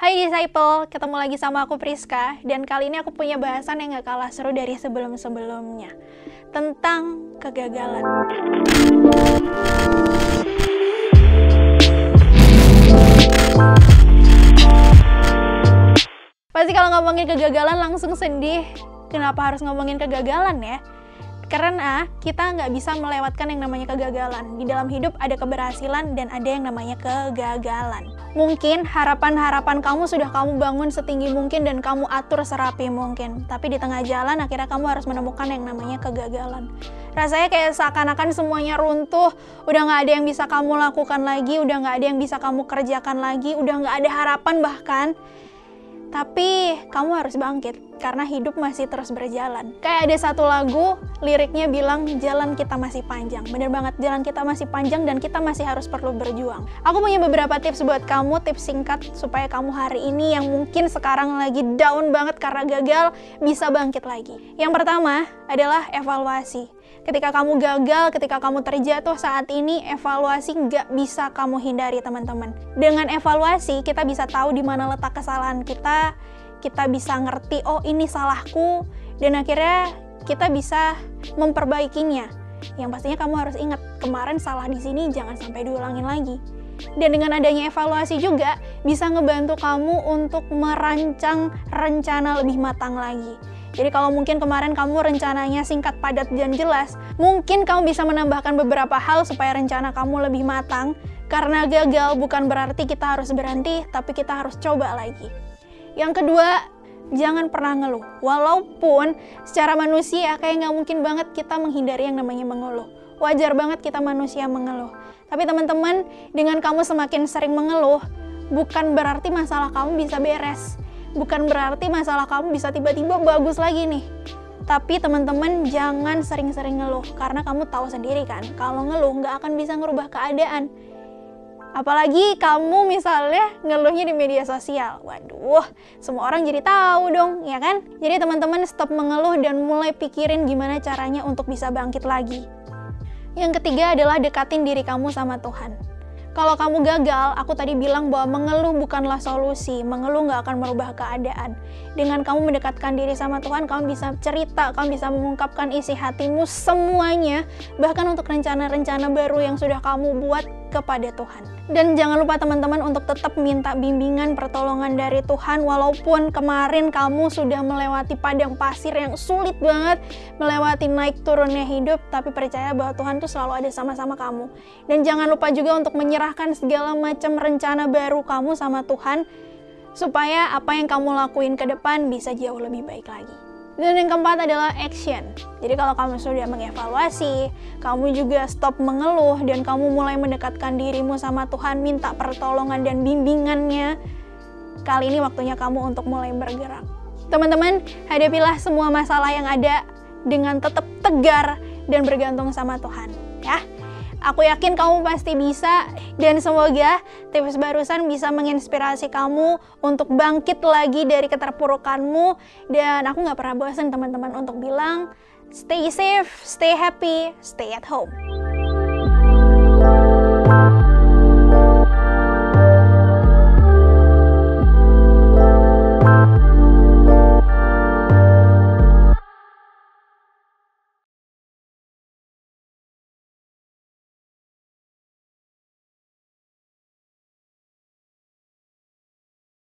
Hai Disciple, ketemu lagi sama aku Priska, dan kali ini aku punya bahasan yang gak kalah seru dari sebelum-sebelumnya, tentang kegagalan. Pasti kalau ngomongin kegagalan langsung sedih, kenapa harus ngomongin kegagalan ya? Karena kita nggak bisa melewatkan yang namanya kegagalan. Di dalam hidup ada keberhasilan dan ada yang namanya kegagalan. Mungkin harapan-harapan kamu sudah kamu bangun setinggi mungkin dan kamu atur serapi mungkin. Tapi di tengah jalan akhirnya kamu harus menemukan yang namanya kegagalan. Rasanya kayak seakan-akan semuanya runtuh, udah nggak ada yang bisa kamu lakukan lagi, udah nggak ada yang bisa kamu kerjakan lagi, udah nggak ada harapan bahkan. Tapi kamu harus bangkit, karena hidup masih terus berjalan. Kayak ada satu lagu, liriknya bilang, jalan kita masih panjang. Bener banget, jalan kita masih panjang dan kita masih harus perlu berjuang. Aku punya beberapa tips buat kamu, tips singkat supaya kamu hari ini yang mungkin sekarang lagi down banget karena gagal, bisa bangkit lagi. Yang pertama adalah evaluasi. Ketika kamu gagal, ketika kamu terjatuh saat ini, evaluasi nggak bisa kamu hindari teman-teman. Dengan evaluasi, kita bisa tahu di mana letak kesalahan kita bisa ngerti, oh ini salahku, dan akhirnya kita bisa memperbaikinya. Yang pastinya kamu harus ingat, kemarin salah di sini jangan sampai diulangin lagi. Dan dengan adanya evaluasi juga, bisa ngebantu kamu untuk merancang rencana lebih matang lagi. Jadi kalau mungkin kemarin kamu rencananya singkat, padat, dan jelas, mungkin kamu bisa menambahkan beberapa hal supaya rencana kamu lebih matang. Karena gagal bukan berarti kita harus berhenti, tapi kita harus coba lagi. Yang kedua, jangan pernah ngeluh. Walaupun secara manusia kayak nggak mungkin banget kita menghindari yang namanya mengeluh. Wajar banget kita manusia mengeluh. Tapi teman-teman, dengan kamu semakin sering mengeluh, bukan berarti masalah kamu bisa beres. Bukan berarti masalah kamu bisa tiba-tiba bagus lagi nih. Tapi teman-teman jangan sering-sering ngeluh. Karena kamu tahu sendiri kan, kalau ngeluh nggak akan bisa ngerubah keadaan. Apalagi kamu misalnya ngeluhnya di media sosial. Waduh, semua orang jadi tahu dong, ya kan? Jadi teman-teman stop mengeluh dan mulai pikirin gimana caranya untuk bisa bangkit lagi. Yang ketiga adalah dekatin diri kamu sama Tuhan. Kalau kamu gagal, aku tadi bilang bahwa mengeluh bukanlah solusi, mengeluh nggak akan merubah keadaan. Dengan kamu mendekatkan diri sama Tuhan, kamu bisa cerita, kamu bisa mengungkapkan isi hatimu semuanya, bahkan untuk rencana-rencana baru yang sudah kamu buat kepada Tuhan. Dan jangan lupa teman-teman untuk tetap minta bimbingan pertolongan dari Tuhan, walaupun kemarin kamu sudah melewati padang pasir yang sulit banget, melewati naik turunnya hidup, tapi percaya bahwa Tuhan tuh selalu ada sama-sama kamu. Dan jangan lupa juga untuk menyerahkan segala macam rencana baru kamu sama Tuhan, supaya apa yang kamu lakuin ke depan bisa jauh lebih baik lagi. Dan yang keempat adalah action. Jadi kalau kamu sudah mengevaluasi, kamu juga stop mengeluh, dan kamu mulai mendekatkan dirimu sama Tuhan, minta pertolongan dan bimbingannya, kali ini waktunya kamu untuk mulai bergerak. Teman-teman, hadapilah semua masalah yang ada dengan tetap tegar dan bergantung sama Tuhan, ya. Aku yakin kamu pasti bisa, dan semoga tips barusan bisa menginspirasi kamu untuk bangkit lagi dari keterpurukanmu. Dan aku gak pernah bosan teman-teman untuk bilang, stay safe, stay happy, stay at home.